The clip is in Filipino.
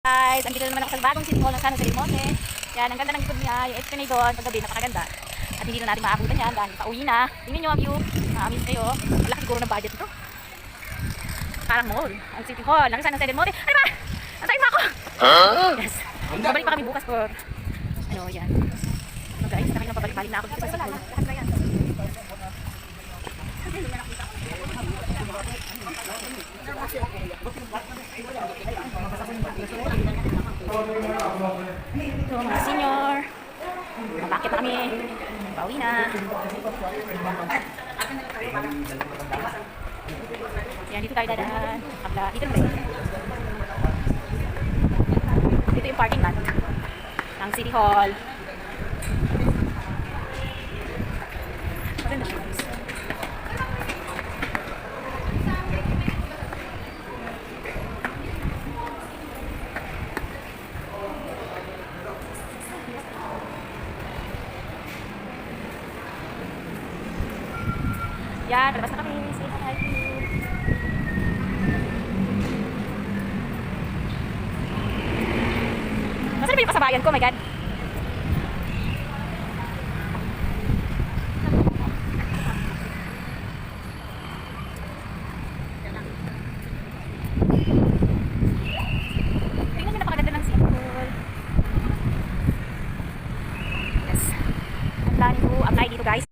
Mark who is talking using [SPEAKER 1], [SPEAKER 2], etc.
[SPEAKER 1] Guys, andito naman ako sa bagong city hall ng San Jose del Monte. Yan, ang ganda ng likod niya. Yung estimate doon, paggabi, napakaganda. At hindi na natin maabutan yan dahil pauwi na. Tingnan nyo ang view. Amaze kayo. Malaki siguro ng budget ito. Parang mall. Ang city hall ng San Jose del Monte. Ano ba? Antayin mo ako! Yes. Babalik pa kami bukas for ano, yan. So guys, nakita na pabalik-balik na ako dito sa city hall. Lahat na yan. Ito mga senior. Bakit na kami? Pauwi na. Yan, dito tayo dadaan. Dito naman. Dito yung parking lot ng City Hall. Maganda siya guys. Yan, labas na kami. Say hi to you. Nasaan ba yung kasabayan ko? Oh my God.